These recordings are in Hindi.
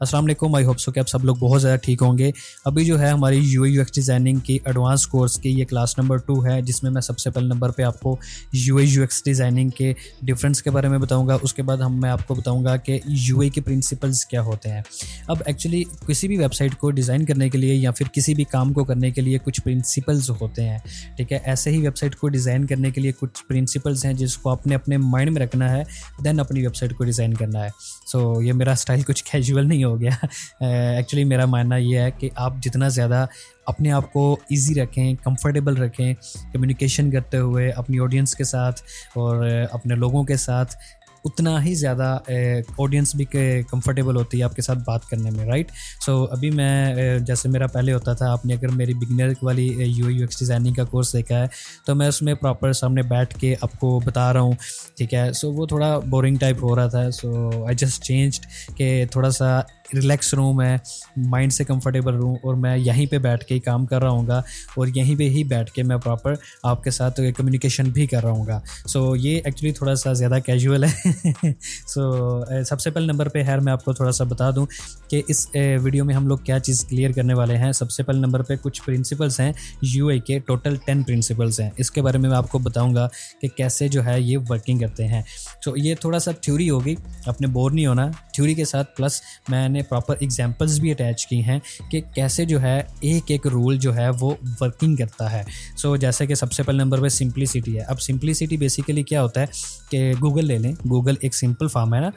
अस्सलाम वालेकुम। आई होप सो कि आप सब लोग बहुत ज़्यादा ठीक होंगे। अभी जो है हमारी यूआई यूएक्स डिज़ाइनिंग की एडवांस कोर्स की ये क्लास नंबर 2 है, जिसमें मैं सबसे पहले नंबर पे आपको यूआई यूएक्स डिज़ाइनिंग के डिफरेंस के बारे में बताऊंगा। उसके बाद मैं आपको बताऊंगा कि यूआई के प्रिंसिपल्स क्या होते हैं। अब एक्चुअली किसी भी वेबसाइट को डिज़ाइन करने के लिए या फिर किसी भी काम को करने के लिए कुछ प्रिंसिपल्स होते हैं, ठीक है। ऐसे ही वेबसाइट को डिज़ाइन करने के लिए कुछ प्रिंसिपल्स हैं जिसको आपने अपने माइंड में रखना है, देन अपनी वेबसाइट को डिज़ाइन करना है। सो ये मेरा स्टाइल कुछ कैजुअल नहीं हो गया। एक्चुअली मेरा मानना ये है कि आप जितना ज़्यादा अपने आप को ईजी रखें, कंफर्टेबल रखें कम्युनिकेशन करते हुए अपनी ऑडियंस के साथ और अपने लोगों के साथ, उतना ही ज़्यादा ऑडियंस भी कंफर्टेबल होती है आपके साथ बात करने में, राइट। सो अभी मैं जैसे मेरा पहले होता था, आपने अगर मेरी बिगिनर वाली यूआई यूएक्स डिज़ाइनिंग का कोर्स देखा है तो मैं उसमें प्रॉपर सामने बैठ के आपको बता रहा हूँ, ठीक है। सो वो थोड़ा बोरिंग टाइप हो रहा था। सो आई जस्ट चेंज्ड कि थोड़ा सा रिलैक्स रूम है, माइंड से कंफर्टेबल रूम, और मैं यहीं पे बैठ के ही काम कर रहा हूँगा और यहीं पे ही बैठ के मैं प्रॉपर आपके साथ कम्युनिकेशन भी कर रहा हूँगा। सो ये एक्चुअली थोड़ा सा ज़्यादा कैजुअल है। सो सबसे पहले नंबर पे मैं आपको थोड़ा सा बता दूं कि इस वीडियो में हम लोग क्या चीज़ क्लियर करने वाले हैं। सबसे पहले नंबर पे कुछ प्रिंसिपल्स हैं यूआई के, टोटल 10 प्रिंसिपल्स हैं। इसके बारे में मैं आपको बताऊंगा कि कैसे जो है ये वर्किंग करते हैं। सो ये थोड़ा सा थ्योरी होगी, आपने बोर नहीं होना थ्योरी के साथ, प्लस मैंने प्रॉपर एग्जांपल्स भी अटैच की हैं कि कैसे जो है एक एक रूल जो है वो वर्किंग करता है। सो जैसे कि सबसे पहले नंबर पे सिंप्लिसिटी है। अब सिंप्लिसिटी बेसिकली क्या होता है कि गूगल ले लें, गूगल एक सिंपल फॉर्म है ना।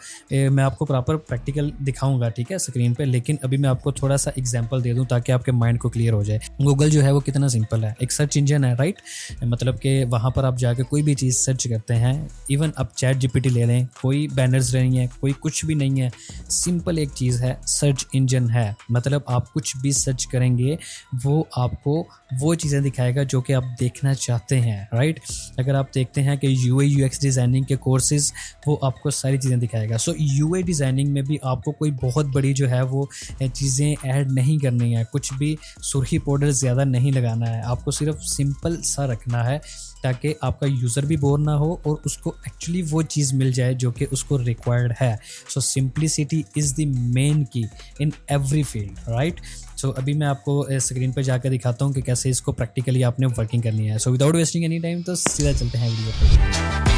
मैं आपको प्रॉपर प्रैक्टिकल दिखाऊंगा, ठीक है, स्क्रीन पे, लेकिन अभी मैं आपको थोड़ा सा एग्जांपल दे दूं ताकि आपके माइंड को क्लियर हो जाए। गूगल जो है वो कितना सिंपल है, एक सर्च इंजन है, राइट। मतलब कि वहाँ पर आप जाके कोई भी चीज़ सर्च करते हैं। इवन आप चैट जीपीटी ले लें, कोई बैनर्स नहीं है, कोई कुछ भी नहीं है, सिंपल एक चीज़ है, सर्च इंजन है। मतलब आप कुछ भी सर्च करेंगे वो आपको वो चीज़ें दिखाएगा जो कि आप देखना चाहते हैं, राइट। अगर आप देखते हैं कि यूआई यूएक्स डिज़ाइनिंग के कोर्सेज, वो आपको सारी चीज़ें दिखाएगा। सो यूआई डिज़ाइनिंग में भी आपको कोई बहुत बड़ी जो है वो चीज़ें ऐड नहीं करनी है, कुछ भी सुर्खी पाउडर ज़्यादा नहीं लगाना है, आपको सिर्फ सिंपल सा रखना है ताकि आपका यूज़र भी बोर ना हो और उसको एक्चुअली वो चीज़ मिल जाए जो कि उसको रिक्वायर्ड है। सो सिंप्लिसिटी इज़ द मेन की इन एवरी फील्ड, राइट। सो अभी मैं आपको स्क्रीन पर जाकर दिखाता हूँ कि कैसे इसको प्रैक्टिकली आपने वर्किंग करनी है। So without wasting any time तो सीधा चलते हैं वीडियो पर।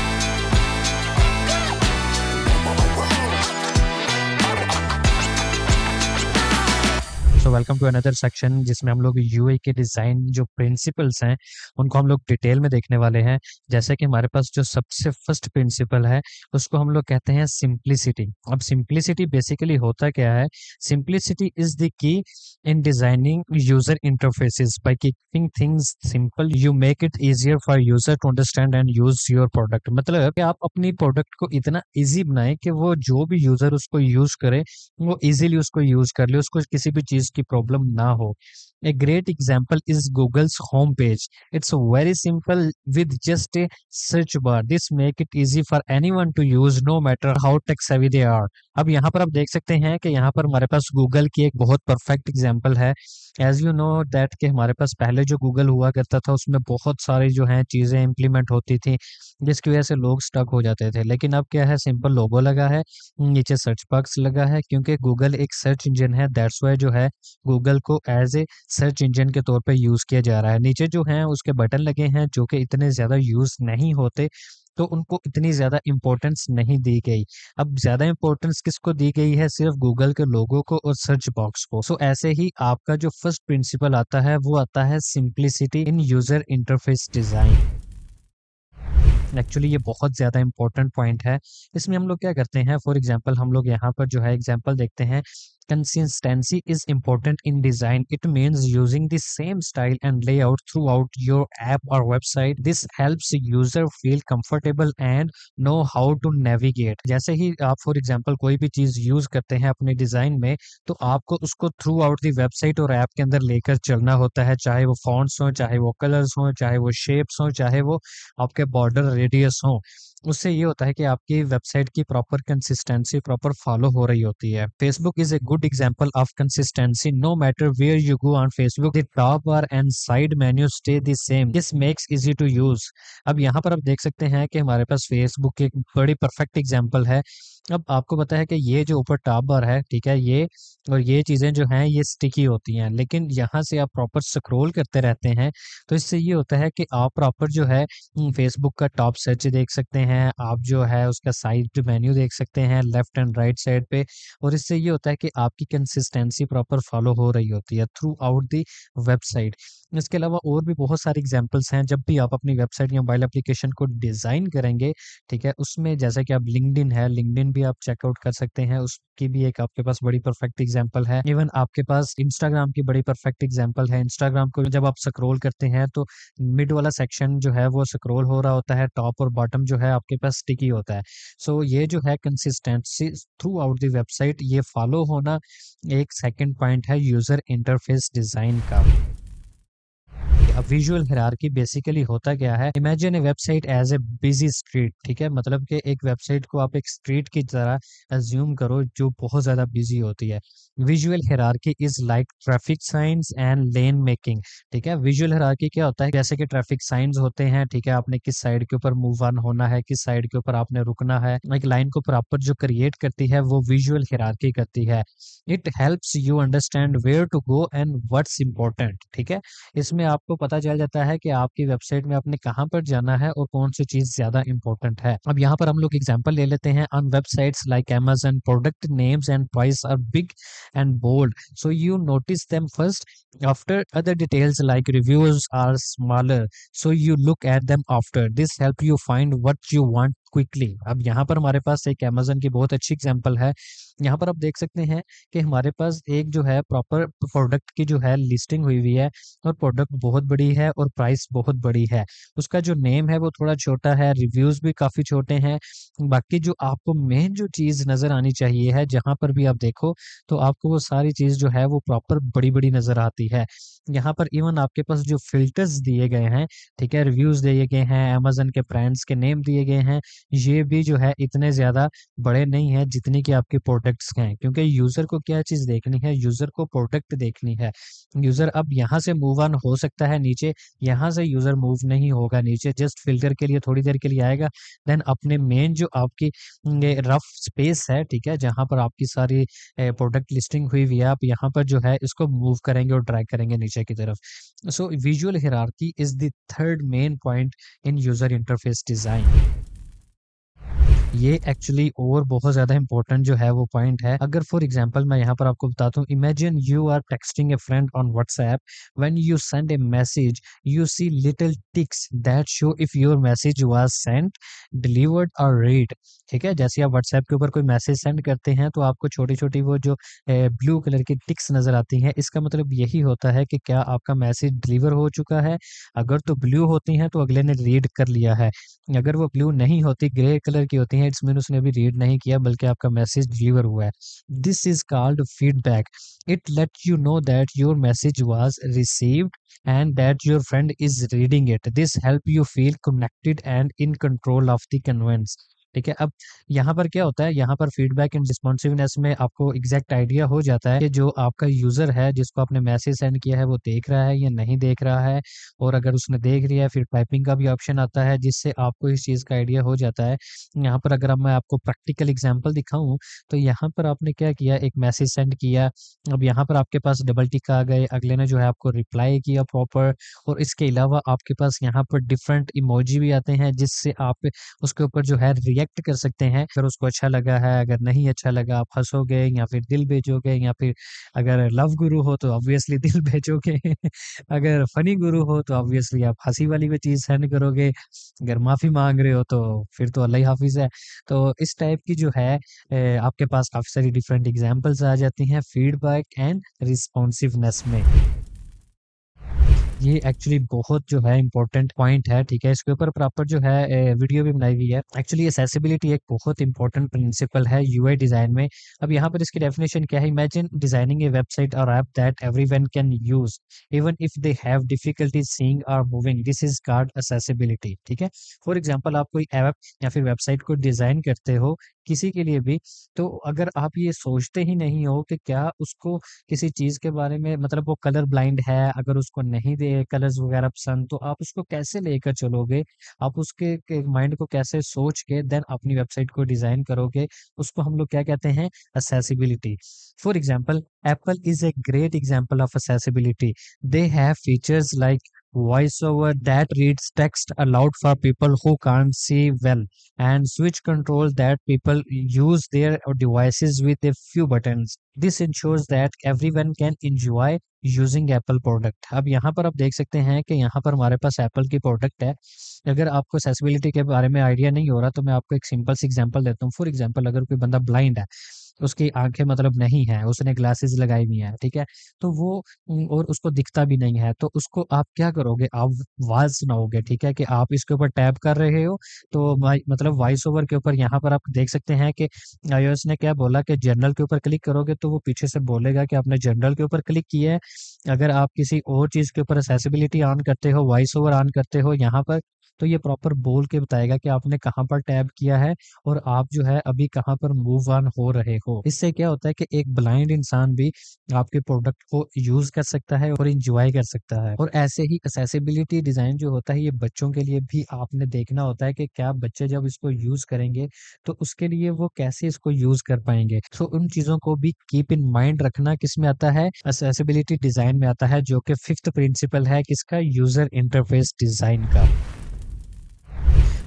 So welcome to another section जिसमें हम लोग यूआई के डिज़ाइन जो प्रिंसिपल्स हैं उनको हम लोग डिटेल में देखने वाले हैं। जैसे कि हमारे पास जो सबसे फर्स्ट प्रिंसिपल है उसको हम लोग कहते हैं सिंप्लिसिटी। अब सिंप्लिसिटी बेसिकली होता क्या है? Simplicity is the key in designing user interfaces. By keeping things simple you make it easier for user to understand and use your product. मतलब कि आप अपनी प्रोडक्ट को इतना इजी बनाएं कि वो जो भी यूजर उसको यूज करे वो इजीली उसको यूज कर ले, उसको किसी भी चीज की प्रॉब्लम ना हो। A great example is Google's homepage. It's very simple with just a search bar. This make it easy for anyone to use no matter how tech savvy they are. अब यहाँ पर आप देख सकते हैं कि यहाँ पर हमारे पास गूगल की एक बहुत परफेक्ट एग्जांपल है। एज यू नो दैट कि हमारे पास पहले जो गूगल हुआ करता था उसमें बहुत सारी जो हैं चीज़ें इम्प्लीमेंट होती थी जिसकी वजह से लोग स्टक हो जाते थे। लेकिन अब क्या है, सिंपल लोगो लगा है, नीचे सर्च बॉक्स लगा है, क्योंकि गूगल एक सर्च इंजन है। दैट्स वाई जो है गूगल को एज ए सर्च इंजन के तौर पे यूज़ किया जा रहा है। नीचे जो हैं उसके बटन लगे हैं जो कि इतने ज़्यादा यूज़ नहीं होते, तो उनको इतनी ज़्यादा इम्पोर्टेंस नहीं दी गई। अब ज़्यादा इम्पोर्टेंस किसको दी गई है? सिर्फ गूगल के लोगो को और सर्च बॉक्स को। सो ऐसे ही आपका जो फर्स्ट प्रिंसिपल आता है वो आता है सिंप्लिसिटी इन यूज़र इंटरफेस डिज़ाइन। एक्चुअली ये बहुत ज़्यादा इंपॉर्टेंट पॉइंट है। इसमें हम लोग क्या करते हैं, फॉर एग्जांपल हम लोग यहाँ पर जो है एग्जांपल देखते हैं। Consistency is important in design. It means using the same style and layout throughout your app or website. This helps user feel comfortable and know how to navigate. जैसे ही आप फॉर एग्जांपल कोई भी चीज़ यूज़ करते हैं अपने डिज़ाइन में, तो आपको उसको थ्रू आउट दी वेबसाइट और ऐप के अंदर लेकर चलना होता है, चाहे वो फॉन्ट्स हों, चाहे वो कलर्स हों, चाहे वो शेप्स हों, चाहे वो आपके बॉर्डर रेडियस हों। उससे ये होता है कि आपकी वेबसाइट की प्रॉपर कंसिस्टेंसी प्रॉपर फॉलो हो रही होती है। Facebook is a good example of consistency. No matter where you go on Facebook, the top bar and side menu stay the same. This makes easy to use. अब यहाँ पर आप देख सकते हैं कि हमारे पास फेसबुक की एक बड़ी परफेक्ट एग्जांपल है। अब आपको पता है कि ये जो ऊपर टॉप बार है, ठीक है, ये और ये चीजें जो हैं ये स्टिकी होती हैं, लेकिन यहाँ से आप प्रॉपर स्क्रॉल करते रहते हैं तो इससे ये होता है कि आप प्रॉपर जो है फेसबुक का टॉप सर्च देख सकते हैं, आप जो है उसका साइड मेन्यू देख सकते हैं लेफ्ट एंड राइट साइड पे। और इससे ये होता है कि आपकी कंसिस्टेंसी प्रॉपर फॉलो हो रही होती है थ्रू आउट दी वेबसाइट। इसके अलावा और भी बहुत सारे एग्जांपल्स हैं। जब भी आप अपनी वेबसाइट या मोबाइल एप्लीकेशन को डिज़ाइन करेंगे, ठीक है, उसमें जैसे कि आप लिंक्डइन है, लिंक्डइन भी आप चेकआउट कर सकते हैं, उसकी भी एक आपके पास बड़ी परफेक्ट एग्जांपल है। इवन आपके पास इंस्टाग्राम की बड़ी परफेक्ट एग्जांपल है। इंस्टाग्राम को जब आप स्क्रॉल करते हैं तो मिड वाला सेक्शन जो है वो स्क्रॉल हो रहा होता है, टॉप और बॉटम जो है आपके पास स्टिकी होता है। सो ये जो है consistency throughout the website ये फॉलो होना एक सेकंड पॉइंट है यूजर इंटरफेस डिजाइन का। अब विजुअल हायरार्की बेसिकली होता क्या है, imagine a website as a busy street, ठीक है, मतलब कि एक वेबसाइट को आप एक स्ट्रीट की तरह अज्यूम करो जो बहुत ज्यादा बिजी होती है। Visual hierarchy is like traffic science and lane making. ठीक है, विजुअल हायरार्की क्या होता है, जैसे कि ट्रैफिक साइंस होते हैं, ठीक है, आपने किस साइड के ऊपर मूव ऑन होना है, किस साइड के ऊपर आपने रुकना है, एक लाइन को प्रॉपर जो क्रिएट करती है वो विजुअल हायरार्की करती है। It helps you understand where to go and what's important. ठीक है, इसमें आपको पता चल जाता है कि आपकी वेबसाइट में आपने कहाँ पर जाना है और कौन सी चीज ज्यादा इंपॉर्टेंट है। अब यहाँ पर हम लोग एग्जांपल ले लेते हैं। On websites like Amazon, product names and price are big and bold, so you notice them first. After, other details like reviews are smaller, so you look at them after. This help you find what you want quickly. अब यहाँ पर हमारे पास एक Amazon की बहुत अच्छी एग्जांपल है। यहाँ पर आप देख सकते हैं कि हमारे पास एक जो है प्रॉपर प्रोडक्ट की जो है लिस्टिंग हुई हुई है और प्रोडक्ट बहुत बड़ी है और प्राइस बहुत बड़ी है। उसका जो नेम है वो थोड़ा छोटा है, रिव्यूज भी काफी छोटे हैं। बाकी जो आपको मेन जो चीज नजर आनी चाहिए है, जहां पर भी आप देखो तो आपको वो सारी चीज जो है वो प्रॉपर बड़ी बड़ी नजर आती है। यहाँ पर इवन आपके पास जो फिल्टर्स दिए गए हैं, ठीक है, रिव्यूज दिए गए हैं, अमेजन के ब्रांड्स के नेम दिए गए हैं, ये भी जो है इतने ज्यादा बड़े नहीं है जितनी कि आपके प्रोडक्ट्स हैं, क्योंकि यूजर को क्या चीज देखनी है, यूजर को प्रोडक्ट देखनी है। यूजर अब यहाँ से मूव ऑन हो सकता है नीचे, यहाँ से यूजर मूव नहीं होगा नीचे, जस्ट फिल्टर के लिए थोड़ी देर के लिए आएगा। देन अपने मेन जो आपकी रफ स्पेस है, ठीक है, जहाँ पर आपकी सारी प्रोडक्ट लिस्टिंग हुई हुई है, आप यहाँ पर जो है इसको मूव करेंगे और ड्रैग करेंगे नीचे की तरफ। So visual hierarchy is the third main point in user interface design. ये एक्चुअली और बहुत ज्यादा इंपॉर्टेंट जो है वो पॉइंट है। अगर फॉर एग्जांपल मैं यहाँ पर आपको बताता हूँ, imagine you are texting a friend on WhatsApp, when you send a message you see little ticks that show if your message was sent, delivered और रीड। ठीक है, जैसे आप व्हाट्सएप के ऊपर कोई मैसेज सेंड करते हैं तो आपको छोटी छोटी वो जो ब्लू कलर की टिक्स नजर आती हैं, इसका मतलब यही होता है कि क्या आपका मैसेज डिलीवर हो चुका है। अगर तो ब्लू होती हैं तो अगले ने रीड कर लिया है, अगर वो ब्लू नहीं होती, ग्रे कलर की होती है, इट्स मीन उसने अभी रीड नहीं किया बल्कि आपका मैसेज डिलीवर हुआ है। This is called feedback. It let you know that your message was received and that your friend is reading it. This help you feel connected and in control of the conveyance. ठीक है, अब यहाँ पर क्या होता है, यहाँ पर फीडबैक एंड रिस्पॉन्सिवनेस में आपको एग्जैक्ट आइडिया हो जाता है कि जो आपका यूजर है जिसको आपने मैसेज सेंड किया है वो देख रहा है या नहीं देख रहा है। और अगर उसने देख लिया है फिर टाइपिंग का भी ऑप्शन आता है जिससे आपको इस चीज़ का आइडिया हो जाता है। यहाँ पर अगर अब मैं आपको प्रैक्टिकल एग्जांपल दिखाऊं तो यहाँ पर आपने क्या किया, एक मैसेज सेंड किया, अब यहाँ पर आपके पास डबल टिक आ गए, अगले ने जो है आपको रिप्लाई किया प्रॉपर। और इसके अलावा आपके पास यहाँ पर डिफरेंट इमोजी भी आते हैं जिससे आप उसके ऊपर जो है रिएक्ट कर सकते हैं। अगर उसको अच्छा लगा है, अगर नहीं अच्छा लगा आप हंसोगे या फिर दिल भेजोगे, या फिर अगर लव गुरु हो तो ऑब्वियसली दिल भेजोगे अगर फनी गुरु हो तो ऑब्वियसली आप हंसी वाली कोई चीज सेंड करोगे, अगर माफी मांग रहे हो तो फिर तो अल्लाह ही हाफिज है। तो इस टाइप की जो है आपके पास काफी सारी डिफरेंट एग्जांपल्स आ जाती हैं फीडबैक एंड रिस्पॉन्सिवनेस में। ये एक्चुअली बहुत जो है इम्पोर्टेंट पॉइंट है, ठीक है। इसके ऊपर प्रॉपर जो है वीडियो भी बनाई हुई है। एक्चुअली एसेसिबिलिटी एक बहुत इंपॉर्टेंट प्रिंसिपल है यूआई डिजाइन में। अब यहाँ पर इसकी डेफिनेशन क्या है? इमेजिन डिजाइनिंग ए वेबसाइट और app that everyone can use even if they have difficulty seeing और moving, this is called accessibility, ठीक है। फॉर एग्जांपल, आप कोई ऐप या फिर वेबसाइट को डिजाइन करते हो किसी के लिए भी, तो अगर आप ये सोचते ही नहीं हो कि क्या उसको किसी चीज के बारे में, मतलब वो कलर ब्लाइंड है, अगर उसको नहीं दे कलर्स वगैरह पसंद, तो आप उसको कैसे लेकर चलोगे? आप उसके माइंड को कैसे सोच के देन अपनी वेबसाइट को डिजाइन करोगे? उसको हम लोग क्या कहते हैं? accessibility. For example, Apple is a great example of accessibility. They have features like voiceover that reads text aloud for people who can't see well, and switch control that people use their devices with a few buttons. This ensures that everyone can enjoy using Apple product. अब यहाँ पर आप देख सकते हैं कि यहाँ पर हमारे पास एप्पल की प्रोडक्ट है। अगर आपको एक्सेसिबिलिटी के बारे में आइडिया नहीं हो रहा, तो मैं आपको एक सिंपल सी एग्जांपल देता हूँ। फॉर एग्जांपल, अगर कोई बंदा ब्लाइंड है, उसकी आंखें मतलब नहीं है, उसने ग्लासेस लगाई हुई हैं, ठीक है, तो वो और उसको दिखता भी नहीं है, तो उसको आप क्या करोगे? आप आवाज सुनाओगे, ठीक है, कि आप इसके ऊपर टैप कर रहे हो, तो मतलब वॉइस ओवर के ऊपर यहाँ पर आप देख सकते हैं कि iOS ने क्या बोला कि जनरल के ऊपर क्लिक करोगे तो वो पीछे से बोलेगा कि आपने जनरल के ऊपर क्लिक किया है। अगर आप किसी और चीज के ऊपर एक्सेसिबिलिटी ऑन करते हो, वॉइस ओवर ऑन करते हो यहाँ पर, तो ये प्रॉपर बोल के बताएगा कि आपने कहाँ पर टैप किया है और आप जो है अभी कहाँ पर मूव ऑन हो रहे हो। इससे क्या होता है कि एक ब्लाइंड इंसान भी आपके प्रोडक्ट को यूज कर सकता है और इंजॉय कर सकता है। और ऐसे ही एक्सेसिबिलिटी डिजाइन जो होता है, ये बच्चों के लिए भी आपने देखना होता है कि क्या बच्चे जब इसको यूज करेंगे तो उसके लिए वो कैसे इसको यूज कर पाएंगे। तो उन चीजों को भी कीप इन माइंड रखना किस में आता है? एक्सेसिबिलिटी डिजाइन में आता है, जो कि फिफ्थ प्रिंसिपल है किसका? यूजर इंटरफेस डिजाइन का।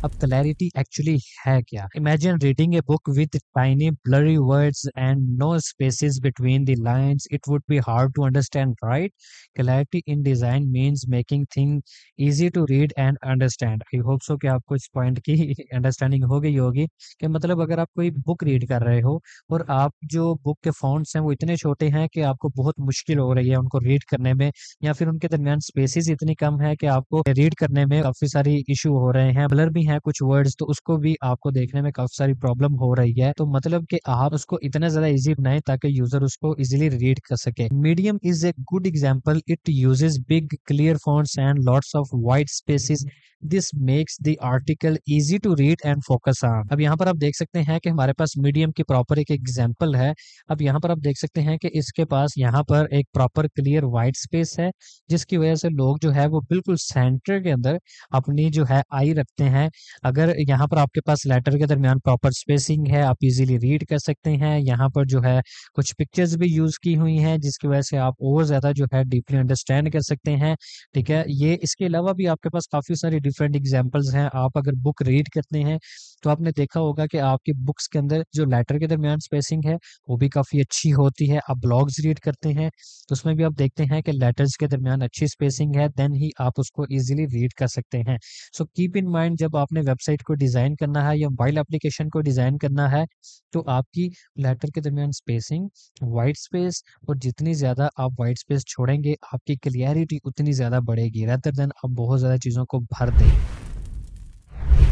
अब क्लैरिटी एक्चुअली है क्या? Imagine reading a book with tiny blurry words and no spaces between the lines. It would be hard to understand, right? Clarity in design means making things easy to read and understand. I hope so कि आपको इस पॉइंट की अंडरस्टैंडिंग हो गई होगी कि मतलब अगर आप कोई बुक रीड कर रहे हो और आप जो बुक के फॉन्ट्स हैं वो इतने छोटे हैं कि आपको बहुत मुश्किल हो रही है उनको रीड करने में, या फिर उनके दरमियान स्पेसेस इतनी कम है कि आपको रीड करने में काफी सारी इशू हो रहे हैं, ब्लर भी है कुछ वर्ड्स, तो उसको भी आपको देखने में काफी सारी प्रॉब्लम हो रही है। तो मतलब कि आप उसको इतना ज्यादा इजी बनाएं ताकि यूजर उसको इजीली रीड कर सके। Medium is a good example. It uses big clear fonts and lots of white spaces. This makes the article easy to read and focus on. अब यहाँ पर आप देख सकते हैं कि हमारे पास मीडियम की प्रॉपर एक एग्जांपल है। अब यहाँ पर आप देख सकते हैं कि इसके पास यहाँ पर एक प्रॉपर क्लियर वाइट स्पेस है, जिसकी वजह से लोग जो है वो बिल्कुल सेंटर के अंदर अपनी जो है आई रखते हैं। अगर यहाँ पर आपके पास लेटर के दरमियान प्रॉपर स्पेसिंग है, आप इजीली रीड कर सकते हैं। यहाँ पर जो है कुछ पिक्चर्स भी यूज की हुई हैं, जिसकी वजह से आप और ज्यादा जो है डीपली अंडरस्टैंड कर सकते हैं, ठीक है। ये इसके अलावा भी आपके पास काफी सारी डिफरेंट एग्जांपल्स हैं। आप अगर बुक रीड करते हैं तो आपने देखा होगा कि आपकी बुक्स के अंदर जो लेटर के दरमियान स्पेसिंग है वो भी काफी अच्छी होती है। आप ब्लॉग्स रीड करते हैं तो उसमें भी आप देखते हैं कि लेटर्स के दरमियान अच्छी स्पेसिंग है, देन ही आप उसको इजीली रीड कर सकते हैं। सो कीप इन माइंड, जब आपने वेबसाइट को डिजाइन करना है या मोबाइल एप्लीकेशन को डिजाइन करना है, तो आपकी लेटर के दरमियान स्पेसिंग, वाइट स्पेस, और जितनी ज्यादा आप वाइट स्पेस छोड़ेंगे आपकी क्लियरिटी उतनी ज्यादा बढ़ेगी, रेदर देन आप बहुत ज्यादा चीजों को भर दें।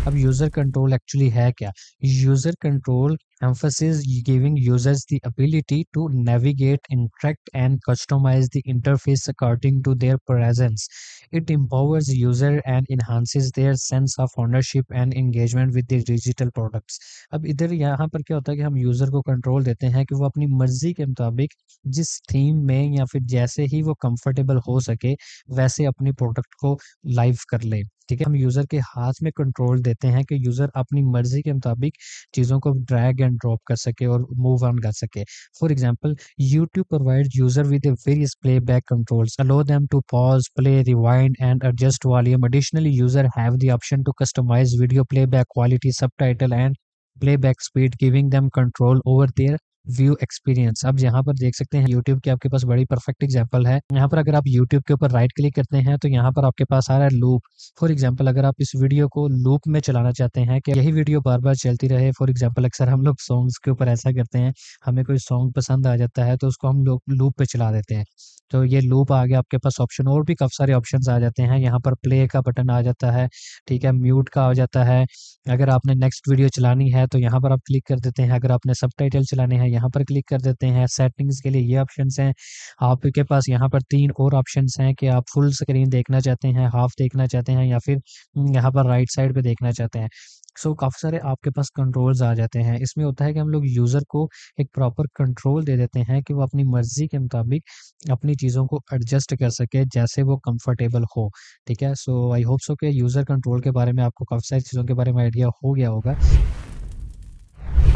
अब यूजर कंट्रोल एक्चुअली है क्या? User control emphasis giving users the ability to navigate, interact, and customize the interface according to their presence. It empowers user and enhances their sense of ownership and engagement with the digital products. अब इधर यहाँ पर क्या होता है कि हम यूजर को कंट्रोल देते हैं कि वो अपनी मर्जी के मुताबिक जिस थीम में या फिर जैसे ही वो कंफर्टेबल हो सके वैसे अपनी प्रोडक्ट को लाइव कर ले, ठीक है। हम यूजर के हाथ में कंट्रोल देते हैं कि यूजर अपनी मर्जी के मुताबिक चीजों को ड्रैग एंड ड्रॉप कर सके और मूव ऑन कर सके। For example, YouTube provides user with a various playback controls, allow them to pause, play, rewind, and adjust volume. Additionally, user have the option to customize video playback quality, subtitle, and playback speed, giving them control over their view experience. अब यहाँ पर देख सकते हैं यूट्यूब की आपके पास बड़ी परफेक्ट एग्जांपल है। यहाँ पर अगर आप यूट्यूब के ऊपर राइट क्लिक करते हैं तो यहाँ पर आपके पास आ रहा है लूप। फॉर एग्जांपल अगर आप इस वीडियो को लूप में चलाना चाहते हैं कि यही वीडियो बार बार चलती रहे, फॉर एग्जांपल अक्सर हम लोग सॉन्ग्स के ऊपर ऐसा करते हैं, हमें कोई सॉन्ग पसंद आ जाता है तो उसको हम लोग लूप पे चला देते हैं। तो ये लूप आ गया आपके पास ऑप्शन, और भी काफ़ी सारे ऑप्शंस आ जाते हैं। यहाँ पर प्ले का बटन आ जाता है, ठीक है, म्यूट का आ जाता है। अगर आपने नेक्स्ट वीडियो चलानी है तो यहाँ पर आप क्लिक कर देते हैं, अगर आपने सबटाइटल चलाने हैं यहाँ पर क्लिक कर देते हैं। सेटिंग्स के लिए ये ऑप्शंस हैं। आपके पास यहाँ पर 3 और ऑप्शंस हैं कि आप फुल स्क्रीन देखना चाहते हैं, हाफ देखना चाहते हैं, या फिर यहाँ पर राइट साइड पे देखना चाहते हैं। सो काफ़ी सारे आपके पास कंट्रोल्स आ जाते हैं। इसमें होता है कि हम लोग यूज़र को एक प्रॉपर कंट्रोल दे देते हैं कि वो अपनी मर्ज़ी के मुताबिक अपनी चीज़ों को एडजस्ट कर सके जैसे वो कंफर्टेबल हो। ठीक है? सो आई होप सो कि यूज़र कंट्रोल के बारे में आपको काफ़ी सारी चीज़ों के बारे में आइडिया हो गया होगा।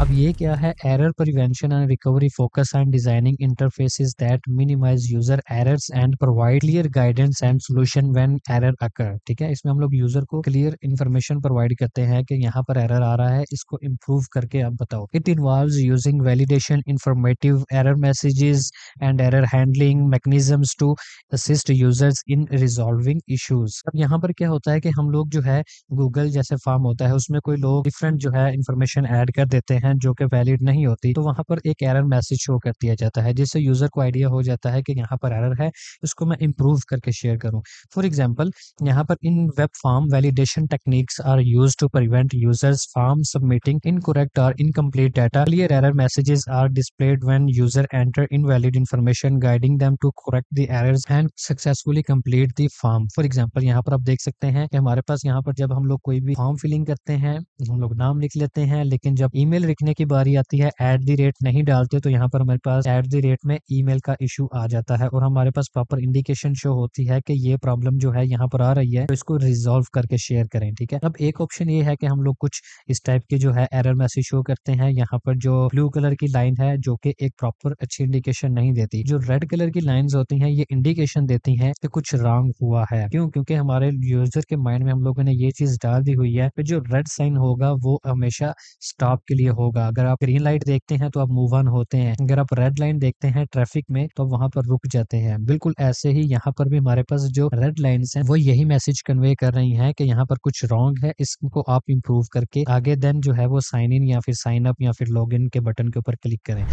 अब ये क्या है, error prevention and recovery focus on designing interfaces that minimize user errors and provide clear guidance and solution when error occur. ठीक है, इसमें हम लोग यूजर को क्लियर इन्फॉर्मेशन प्रोवाइड करते हैं कि यहाँ पर एरर आ रहा है, इसको इम्प्रूव करके आप बताओ। It involves using validation, informative error messages and error handling mechanisms to assist users in resolving issues. अब यहाँ पर क्या होता है कि हम लोग जो है गूगल जैसे फॉर्म होता है उसमें कोई लोग डिफरेंट जो है इंफॉर्मेशन ऐड कर देते हैं जो कि वैलिड नहीं होती, तो वहां पर एक एरर मैसेज शो कर दिया जाता है जिससे यूजर को आइडिया हो जाता है कि यहाँ पर एरर है, इसको मैं इंप्रूव करके शेयर करूं। फॉर एग्जांपल यहाँ पर in web form validation techniques are used to prevent users from submitting incorrect और incomplete data. Clear error messages are displayed when user enter invalid information, guiding them to correct the errors and successfully complete the form. For example यहाँ पर आप देख सकते हैं कि हमारे पास यहाँ पर जब हम लोग कोई भी फॉर्म फिलिंग करते हैं हम लोग नाम लिख लेते हैं, लेकिन जब ईमेल लिखने की बारी आती है @ नहीं डालते तो यहाँ पर हमारे पास @ में ईमेल का इशू आ जाता है और हमारे पास प्रॉपर इंडिकेशन शो होती है कि ये प्रॉब्लम जो है यहाँ पर आ रही है, तो इसको रिजॉल्व करके शेयर करें। ठीक है, अब एक ऑप्शन ये है कि हम लोग कुछ इस टाइप के जो है एरर मैसेज शो करते हैं। यहाँ पर जो ब्लू कलर की लाइन है जो कि एक प्रॉपर अच्छी इंडिकेशन नहीं देती, जो रेड कलर की लाइंस होती हैं ये इंडिकेशन देती हैं कि कुछ रॉन्ग हुआ है। क्यों? क्योंकि हमारे यूजर के माइंड में हम लोगों ने ये चीज डाल दी हुई है कि जो रेड साइन होगा वो हमेशा स्टॉप के लिए होगा। अगर आप ग्रीन लाइट देखते हैं तो आप मूव ऑन होते हैं, अगर आप रेड लाइन देखते हैं ट्रैफिक में तो वहां पर रुक जाते हैं। बिल्कुल ऐसे ही यहाँ पर भी हमारे पास जो रेड लाइन्स हैं वो यही मैसेज कन्वे कर रही हैं कि यहाँ पर कुछ रॉन्ग है, इसको आप इम्प्रूव करके आगे देन जो है वो साइन इन या फिर साइन अप या फिर लॉग इन के बटन के ऊपर क्लिक करें।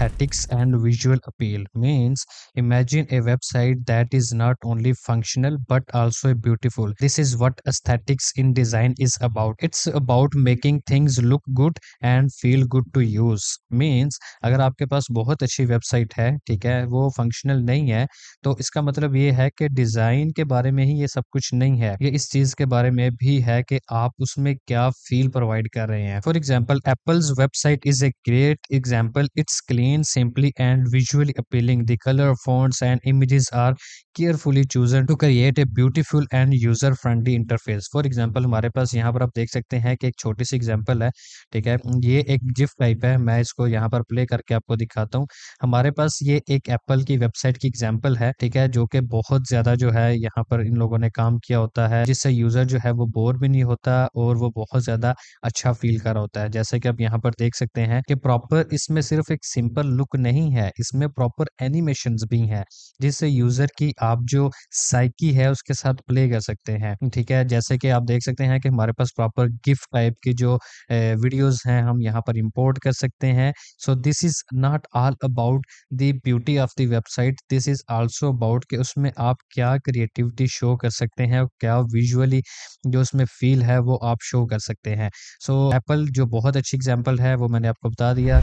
Aesthetics and visual appeal means imagine a website that is not only functional but also beautiful. This is what aesthetics in design is about. It's about making things look good and feel good to use. Means अगर आपके पास बहुत अच्छी वेबसाइट है, ठीक है, वो फंक्शनल नहीं है, तो इसका मतलब ये है कि डिजाइन के बारे में ही ये सब कुछ नहीं है, ये इस चीज के बारे में भी है कि आप उसमें क्या फील प्रोवाइड कर रहे हैं। For example apples website is a great example. It's clean, simply and visually appealing. The color, fonts and images are carefully chosen to create a beautiful and user friendly interface. For example हमारे पास यहाँ पर आप देख सकते हैं कि एक छोटी सी एग्जांपल है, ठीक है, ये एक जिफ टाइप है, मैं इसको यहाँ पर प्ले करके आपको दिखाता हूँ। हमारे पास ये एक एप्पल की वेबसाइट की एग्जांपल है, ठीक है, जो कि बहुत ज्यादा जो है यहाँ पर इन लोगों ने काम किया होता है जिससे यूजर जो है वो बोर भी नहीं होता और वो बहुत ज्यादा अच्छा फील कर रहा होता है। जैसे कि आप यहाँ पर देख सकते हैं कि प्रॉपर इसमें सिर्फ एक सिंपल लुक नहीं है, इसमें प्रॉपर एनिमेशंस भी हैं जिससे यूजर की आप जो साइकी है उसके साथ प्ले कर सकते हैं। ठीक है, जैसे कि आप देख सकते हैं कि हमारे पास प्रॉपर गिफ टाइप की जो वीडियोस हैं हम यहाँ पर इंपोर्ट कर सकते हैं। So this is not all about the beauty of the website, this is also about कि उसमें आप क्या क्रिएटिविटी शो कर सकते हैं और क्या विजुअली जो उसमें फील है वो आप शो कर सकते हैं। सो एप्पल जो बहुत अच्छी एग्जांपल है वो मैंने आपको बता दिया।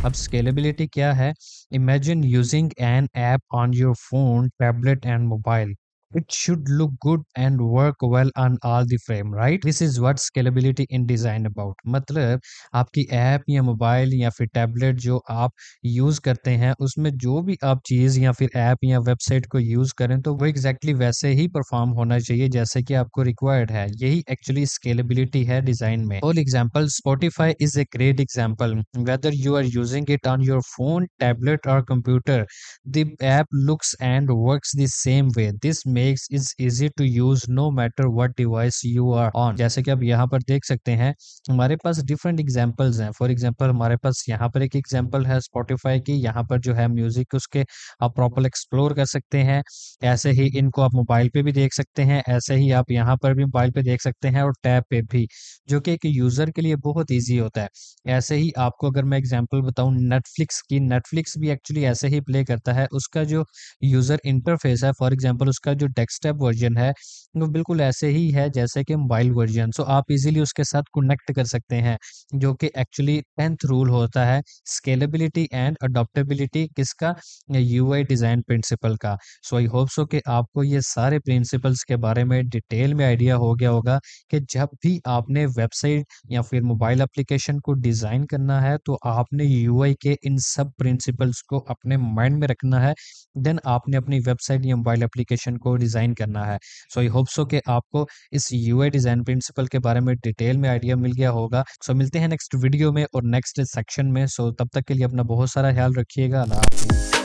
अब स्केलेबिलिटी क्या है? Imagine using an app on your phone, tablet and mobile. It should look good and work well on all the frame, right? This is what scalability in design about. मतलब आपकी ऐप या मोबाइल या फिर टैबलेट जो आप यूज करते हैं उसमें जो भी आप चीज या फिर ऐप या वेबसाइट को यूज करें तो वो एग्जैक्टली वैसे ही परफॉर्म होना चाहिए जैसे कि आपको रिक्वायर्ड है। यही एक्चुअली स्केलेबिलिटी है डिजाइन में। For example Spotify is a great example. Whether you are using it on your phone, tablet or computer, the app looks and works the same way. This makes makes it easy to use no matter what device you are on। जैसे कि आप यहाँ पर देख सकते हैं हमारे पास डिफरेंट एग्जांपल्स हैं। फॉर एग्जांपल हमारे पास यहाँ पर एक एग्जांपल है स्पॉटिफाई की, यहाँ पर जो है म्यूजिक उसके आप प्रॉपर एक्सप्लोर कर सकते हैं। ऐसे ही इनको आप मोबाइल पे भी देख सकते हैं, ऐसे ही आप यहाँ पर भी मोबाइल पे देख सकते हैं और टैब पे भी, जो कि एक यूजर के लिए बहुत ईजी होता है। ऐसे ही आपको अगर मैं एग्जांपल बताऊं नेटफ्लिक्स की, नेटफ्लिक्स भी एक्चुअली ऐसे ही प्ले करता है। उसका जो यूजर इंटरफेस है, फॉर एग्जांपल उसका जो डेस्कटॉप वर्जन है वो बिल्कुल ऐसे ही है जैसे कि मोबाइल वर्जन। सो आप इजीली उसके साथ कनेक्ट कर सकते हैं, जो कि एक्चुअली 10th रूल होता है स्केलेबिलिटी एंड अडॉप्टेबिलिटी किसका, यूआई डिजाइन प्रिंसिपल का। सो आई होप सो कि आपको ये सारे प्रिंसिपल्स के बारे में डिटेल में आइडिया हो गया होगा कि जब भी आपने वेबसाइट या फिर मोबाइल एप्लीकेशन को डिजाइन करना है तो आपने यूआई के इन सब प्रिंसिपल्स को अपने माइंड में रखना है, देन आपने अपनी वेबसाइट या मोबाइल एप्लीकेशन को डिजाइन करना है। सो आई होप सो कि आपको इस यूआई डिजाइन प्रिंसिपल के बारे में डिटेल में आइडिया मिल गया होगा। सो मिलते हैं नेक्स्ट वीडियो में और नेक्स्ट सेक्शन में। सो तब तक के लिए अपना बहुत सारा ख्याल रखिएगा। अल्लाह हाफिज़।